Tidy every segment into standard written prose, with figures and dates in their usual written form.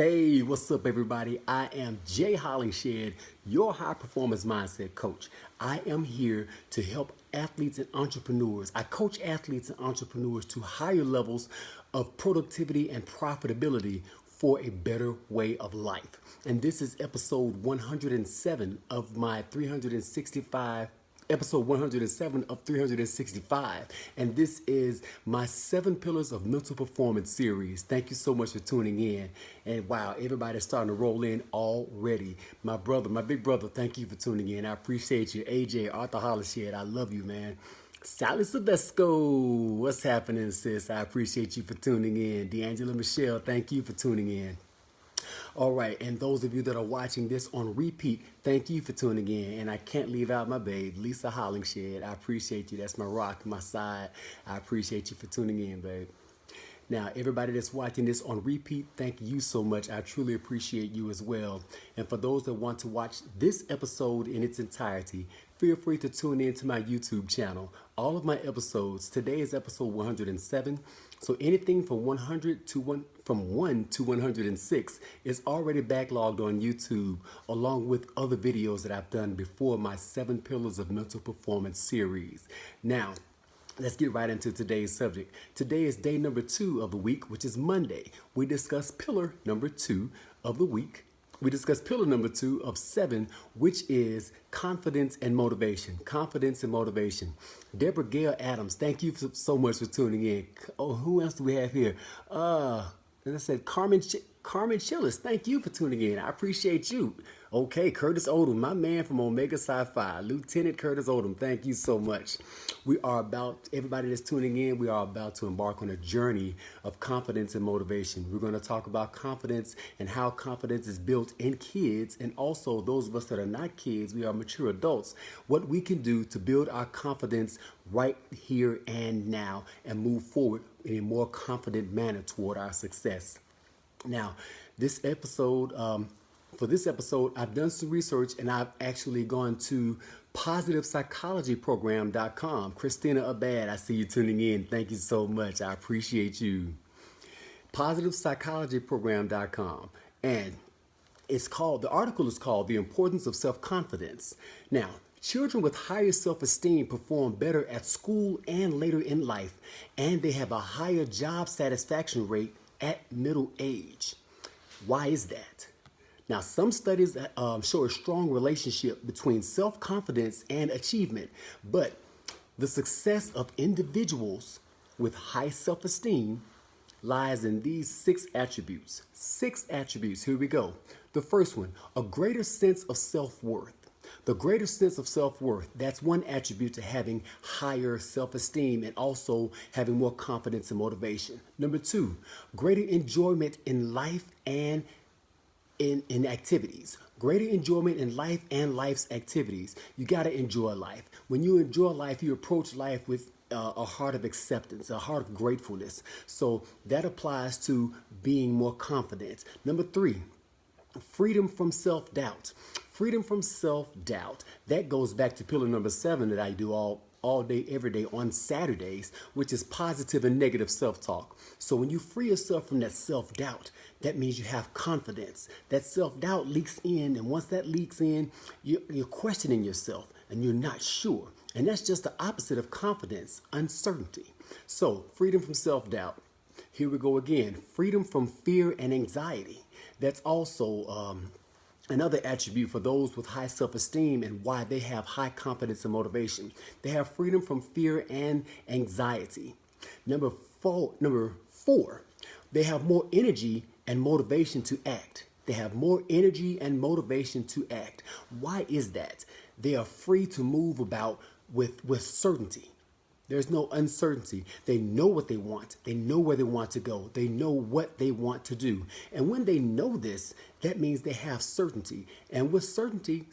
Hey, what's up, everybody? I am Jay Hollingshed, your high performance mindset coach. I am here to help athletes and entrepreneurs. I coach athletes and entrepreneurs to higher levels of productivity and profitability for a better way of life. And this is episode 107 of my 365 episode 107 of 365, and this is my 7 pillars of mental performance series. Thank you so much for tuning in. And wow, everybody's starting to roll in already. My big brother, thank you for tuning in. I appreciate you. AJ, Arthur Hollingshed, I love you, man. Sally Silvesco, what's happening, sis? I appreciate you for tuning in. D'Angela Michelle, thank you for tuning in. All right, and those of you that are watching this on repeat, thank you for tuning in. And I can't leave out my babe, Lisa Hollingshed. I appreciate you. That's my rock, my side. I appreciate you for tuning in, babe. Now, everybody that's watching this on repeat, thank you so much. I truly appreciate you as well. And for those that want to watch this episode in its entirety, feel free to tune in to my YouTube channel. All of my episodes, today is episode 107. So anything from 100 to 1 to 106 is already backlogged on YouTube, along with other videos that I've done before my 7 Pillars of Mental Performance series. Now, let's get right into today's subject. Today is day number 2 of the week, which is Monday. We discuss pillar number 2 of the week. We discussed pillar number 2 of 7, which is confidence and motivation. Confidence and motivation. Deborah Gail Adams, thank you so much for tuning in. Oh, who else do we have here? And I said, Carmen Chillis, thank you for tuning in. I appreciate you. Okay, Curtis Odom, my man from Omega Sci-Fi, Lieutenant Curtis Odom, thank you so much. Everybody that's tuning in, we are about to embark on a journey of confidence and motivation. We're going to talk about confidence and how confidence is built in kids, and also those of us that are not kids, we are mature adults, what we can do to build our confidence right here and now and move forward in a more confident manner toward our success. Now, for this episode, I've done some research and I've actually gone to positivepsychologyprogram.com. Christina Abad, I see you tuning in. Thank you so much. I appreciate you. Positivepsychologyprogram.com. And the article is called The Importance of Self-Confidence. Now, children with higher self-esteem perform better at school and later in life, and they have a higher job satisfaction rate at middle age. Why is that? Now, some studies show a strong relationship between self-confidence and achievement, but the success of individuals with high self-esteem lies in these 6 attributes. 6 attributes, here we go. The first one, a greater sense of self-worth. The greater sense of self-worth, that's one attribute to having higher self-esteem and also having more confidence and motivation. Number 2, greater enjoyment in life and in activities. Greater enjoyment in life and life's activities. You got to enjoy life. When you enjoy life, you approach life with a heart of acceptance, a heart of gratefulness. So that applies to being more confident. Number 3, freedom from self-doubt. Freedom from self-doubt. That goes back to pillar number 7 that I do all day, every day on Saturdays, which is positive and negative self-talk. So when you free yourself from that self-doubt, that means you have confidence. That self-doubt leaks in, and once that leaks in, you're questioning yourself and you're not sure. And that's just the opposite of confidence, uncertainty. So freedom from self-doubt. Here we go again. Freedom from fear and anxiety. That's also another attribute for those with high self-esteem and why they have high confidence and motivation. They have freedom from fear and anxiety. Number four, they have more energy and motivation to act. They have more energy and motivation to act. Why is that? They are free to move about with certainty. There's no uncertainty. They know what they want. They know where they want to go. They know what they want to do. And when they know this, that means they have certainty. And with certainty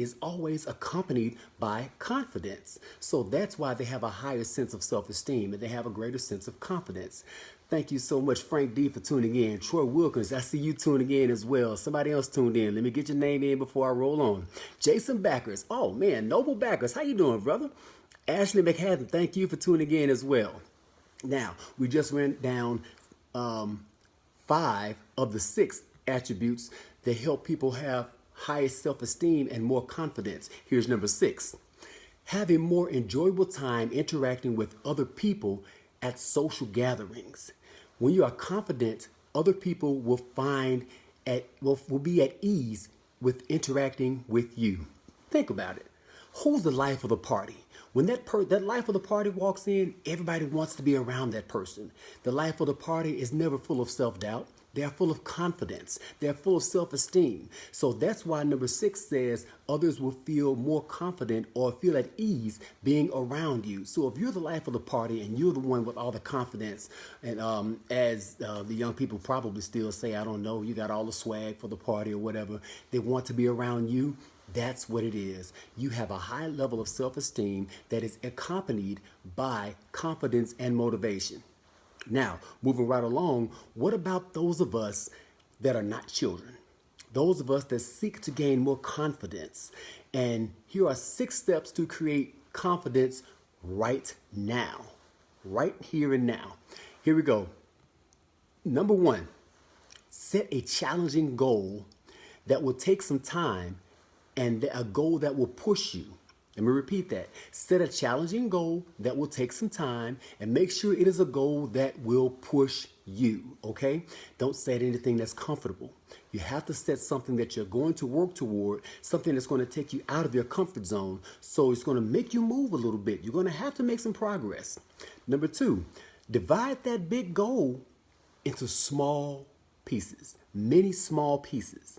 is always accompanied by confidence. So that's why they have a higher sense of self-esteem and they have a greater sense of confidence. Thank you so much, Frank D, for tuning in. Troy Wilkins, I see you tuning in as well. Somebody else tuned in. Let me get your name in before I roll on. Jason Backers. Oh, man, Noble Backers. How you doing, brother? Ashley McHadden, thank you for tuning in as well. Now, we just went down 5 of the 6 attributes that help people have higher self-esteem and more confidence. Here's number 6. Have a more enjoyable time interacting with other people at social gatherings. When you are confident, other people will be at ease with interacting with you. Think about it. Who's the life of the party? When that life of the party walks in, everybody wants to be around that person. The life of the party is never full of self-doubt. They're full of confidence. They're full of self-esteem. So that's why number 6 says others will feel more confident or feel at ease being around you. So if you're the life of the party and you're the one with all the confidence, and as the young people probably still say, I don't know, you got all the swag for the party or whatever, they want to be around you. That's what it is. You have a high level of self-esteem that is accompanied by confidence and motivation. Now, moving right along, what about those of us that are not children? Those of us that seek to gain more confidence. And here are 6 steps to create confidence right now. Right here and now. Here we go. Number 1, set a challenging goal that will take some time and a goal that will push you. Let me repeat that. Set a challenging goal that will take some time and make sure it is a goal that will push you, okay? Don't set anything that's comfortable. You have to set something that you're going to work toward, something that's going to take you out of your comfort zone. So it's going to make you move a little bit. You're going to have to make some progress. Number 2, divide that big goal into small pieces, many small pieces.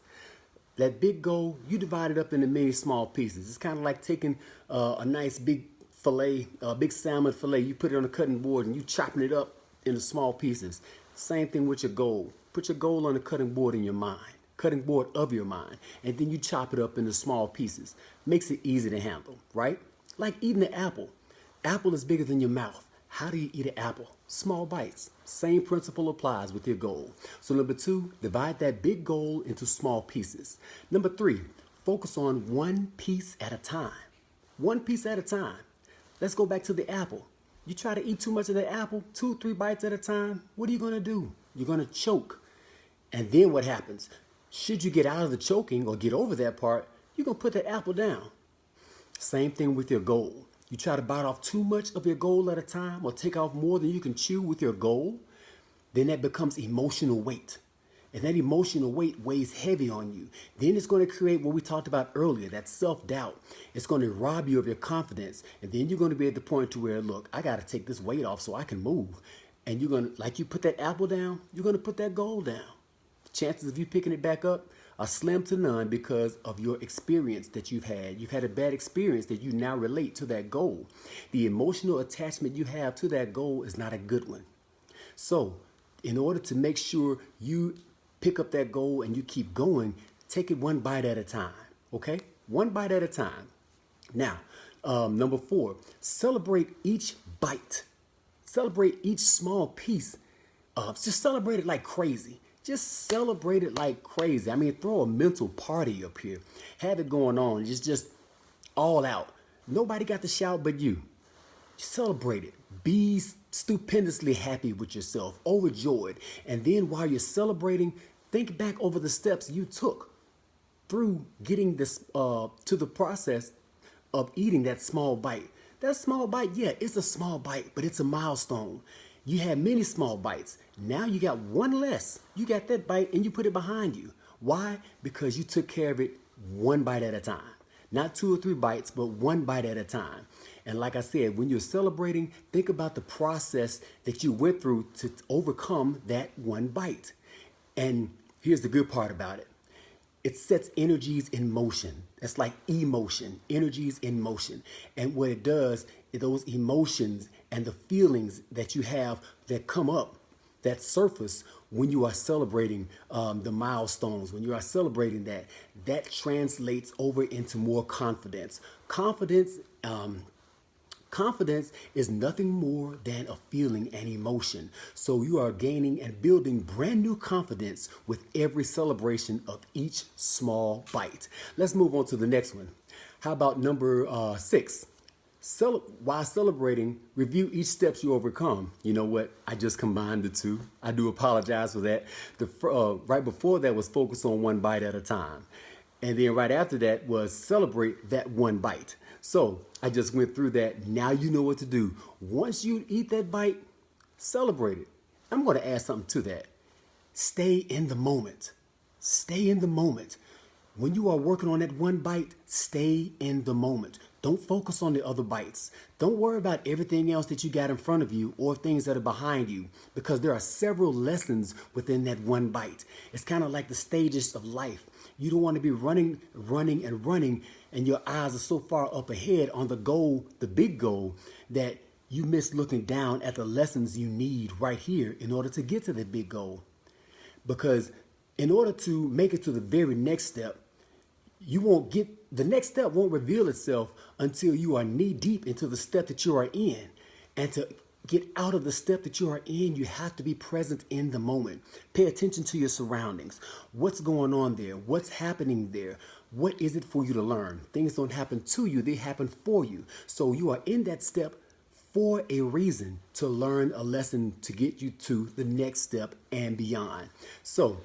That big goal, you divide it up into many small pieces. It's kind of like taking a nice big fillet, a big salmon fillet. You put it on a cutting board and you chopping it up into small pieces. Same thing with your goal. Put your goal on the cutting board in your mind, cutting board of your mind, and then you chop it up into small pieces. Makes it easy to handle, right? Like eating an apple. Apple is bigger than your mouth. How do you eat an apple? Small bites. Same principle applies with your goal. So number 2, divide that big goal into small pieces. Number 3, focus on one piece at a time. One piece at a time. Let's go back to the apple. You try to eat too much of the apple, 2, 3 bites at a time. What are you going to do? You're going to choke. And then what happens? Should you get out of the choking or get over that part, you're going to put that apple down. Same thing with your goal. You try to bite off too much of your goal at a time or take off more than you can chew with your goal, then that becomes emotional weight. And that emotional weight weighs heavy on you. Then it's going to create what we talked about earlier, that self-doubt. It's going to rob you of your confidence. And then you're going to be at the point to where, look, I got to take this weight off so I can move. And you're going to, like you put that apple down, you're going to put that goal down. The chances of you picking it back up are slim to none because of your experience that you've had. You've had a bad experience that you now relate to that goal. The emotional attachment you have to that goal is not a good one. So, in order to make sure you pick up that goal and you keep going, take it one bite at a time, okay? One bite at a time. Now, number 4, celebrate each bite. Celebrate each small piece. Just celebrate it like crazy. Just celebrate it like crazy. I mean, throw a mental party up here. Have it going on. Just all out. Nobody got to shout but you. Celebrate it. Be stupendously happy with yourself, overjoyed. And then while you're celebrating, think back over the steps you took through getting this to the process of eating that small bite. That small bite, yeah, it's a small bite, but it's a milestone. You had many small bites. Now you got one less. You got that bite and you put it behind you. Why? Because you took care of it one bite at a time. Not 2 or 3 bites, but one bite at a time. And like I said, when you're celebrating, think about the process that you went through to overcome that one bite. And here's the good part about it. It sets energies in motion. That's like emotion, energies in motion. And what it does, those emotions and the feelings that you have that come up, that surface when you are celebrating the milestones, when you are celebrating that translates over into more confidence. Confidence is nothing more than a feeling and emotion. So you are gaining and building brand new confidence with every celebration of each small bite. Let's move on to the next one. How about number 6? While celebrating, review each steps you overcome. You know what? I just combined the two. I do apologize for that. Right before that was focus on one bite at a time. And then right after that was celebrate that one bite. So I just went through that. Now you know what to do. Once you eat that bite, celebrate it. I'm going to add something to that. Stay in the moment. Stay in the moment. When you are working on that one bite, stay in the moment. Don't focus on the other bites. Don't worry about everything else that you got in front of you or things that are behind you, because there are several lessons within that one bite. It's kind of like the stages of life. You don't want to be running, and your eyes are so far up ahead on the goal, the big goal, that you miss looking down at the lessons you need right here in order to get to the big goal. Because in order to make it to the very next step, the next step won't reveal itself until you are knee deep into the step that you are in. And to get out of the step that you are in, you have to be present in the moment. Pay attention to your surroundings. What's going on there? What's happening there? What is it for you to learn? Things don't happen to you, they happen for you. So you are in that step for a reason, to learn a lesson to get you to the next step and beyond. So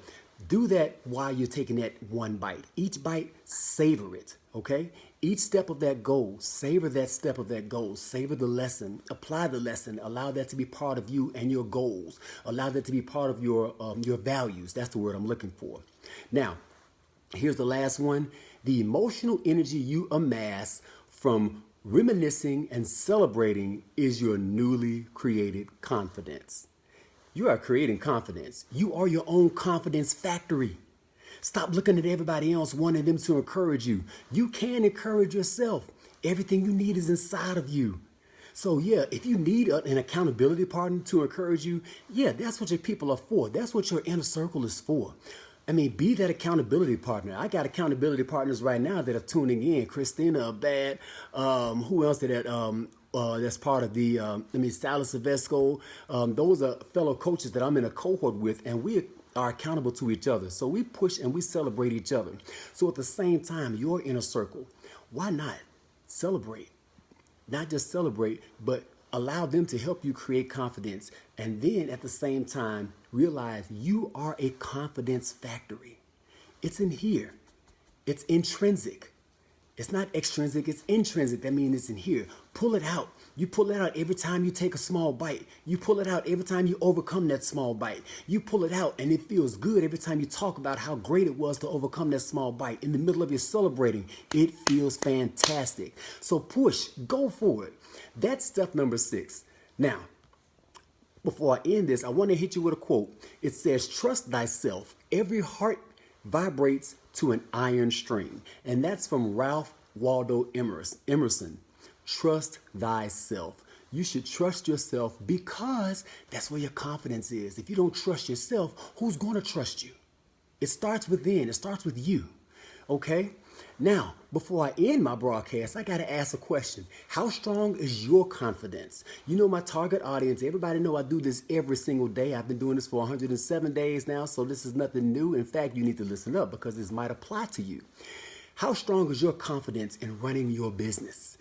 do that while you're taking that one bite. Each bite, savor it, okay? Each step of that goal, savor that step of that goal. Savor the lesson, apply the lesson, allow that to be part of you and your goals. Allow that to be part of your values. That's the word I'm looking for. Now, here's the last one. The emotional energy you amass from reminiscing and celebrating is your newly created confidence. You are creating confidence. You are your own confidence factory. Stop looking at everybody else, wanting them to encourage you. You can encourage yourself. Everything you need is inside of you. So yeah, if you need an accountability partner to encourage you, yeah, that's what your people are for. That's what your inner circle is for. I mean, be that accountability partner. I got accountability partners right now that are tuning in. Christina Abad, who else did that? That's part of the, Silas Silvesco. Those are fellow coaches that I'm in a cohort with, and we are accountable to each other. So we push and we celebrate each other. So at the same time, your inner circle, why not celebrate? Not just celebrate, but allow them to help you create confidence. And then at the same time, realize you are a confidence factory. It's in here. It's intrinsic. It's not extrinsic, it's intrinsic. That means it's in here. Pull it out. You pull it out every time you take a small bite. You pull it out every time you overcome that small bite. You pull it out and it feels good every time you talk about how great it was to overcome that small bite. In the middle of your celebrating, it feels fantastic. So push, go for it. That's step number 6. Now, before I end this, I want to hit you with a quote. It says, trust thyself. Every heart vibrates to an iron string. And that's from Ralph Waldo Emerson. Trust thyself. You should trust yourself because that's where your confidence is. If you don't trust yourself, who's going to trust you? It starts within. It starts with you. Okay? Now, before I end my broadcast, I got to ask a question. How strong is your confidence? You know my target audience. Everybody know I do this every single day. I've been doing this for 107 days now, so this is nothing new. In fact, you need to listen up because this might apply to you. How strong is your confidence in running your business?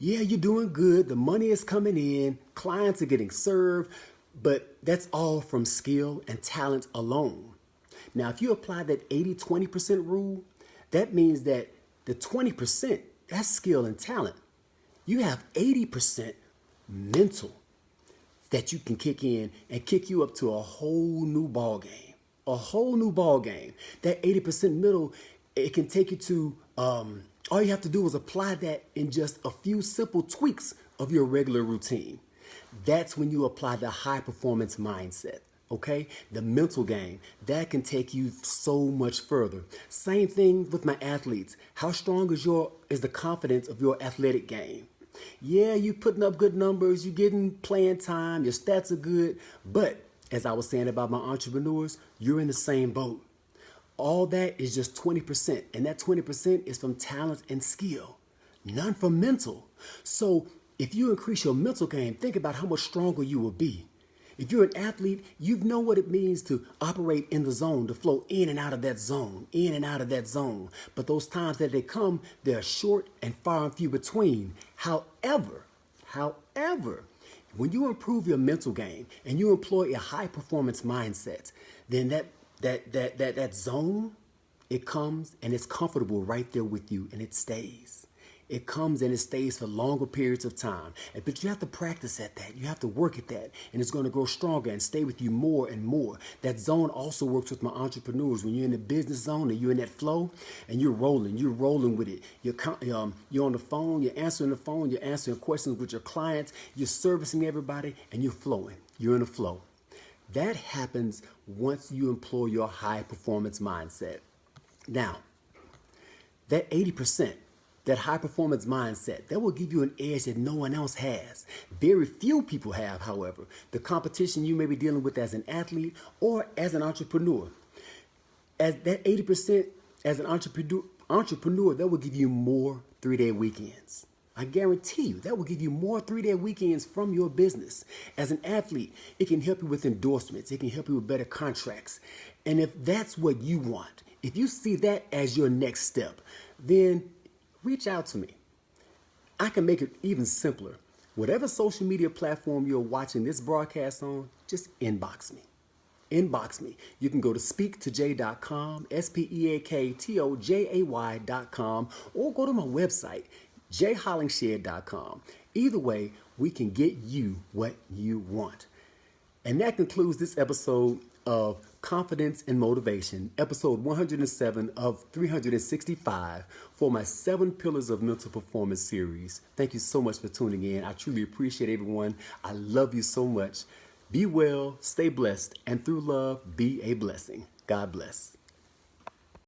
Yeah, you're doing good. The money is coming in. Clients are getting served. But that's all from skill and talent alone. Now, if you apply that 80-20% rule, that means that the 20%, that's skill and talent. You have 80% mental that you can kick in and kick you up to a whole new ball game. A whole new ball game. That 80% mental, it can take you to, all you have to do is apply that in just a few simple tweaks of your regular routine. That's when you apply the high performance mindset. Okay, the mental game that can take you so much further. Same thing with my athletes. How strong is the confidence of your athletic game? Yeah, you putting up good numbers, you getting playing time, your stats are good, but as I was saying about my entrepreneurs, you're in the same boat. All that is just 20%, and that 20% is from talent and skill, none from mental. So if you increase your mental game, think about how much stronger you will be. If you're an athlete, you know what it means to operate in the zone, to flow in and out of that zone, in and out of that zone. But those times that they come, they're short and far and few between. However, when you improve your mental game and you employ a high performance mindset, then that zone, it comes and it's comfortable right there with you and it stays. It comes and it stays for longer periods of time. But you have to practice at that. You have to work at that. And it's going to grow stronger and stay with you more and more. That zone also works with my entrepreneurs. When you're in the business zone and you're in that flow and you're rolling with it. You're on the phone, you're answering the phone, you're answering questions with your clients, you're servicing everybody, and you're flowing. You're in a flow. That happens once you employ your high performance mindset. Now, that 80%, that high performance mindset, that will give you an edge that no one else has. Very few people have, however, the competition you may be dealing with as an athlete or as an entrepreneur. As that 80% as an entrepreneur, that will give you more 3-day weekends. I guarantee you that will give you more 3-day weekends from your business. As an athlete, it can help you with endorsements. It can help you with better contracts. And if that's what you want, if you see that as your next step, then reach out to me. I can make it even simpler. Whatever social media platform you're watching this broadcast on, just inbox me. Inbox me. You can go to speaktojay.com, speaktojay.com, or go to my website, jhollingshed.com. Either way, we can get you what you want. And that concludes this episode of Confidence and Motivation, episode 107 of 365 for my 7 Pillars of Mental Performance series. Thank you so much for tuning in. I truly appreciate everyone. I love you so much. Be well, stay blessed, and through love, be a blessing. God bless.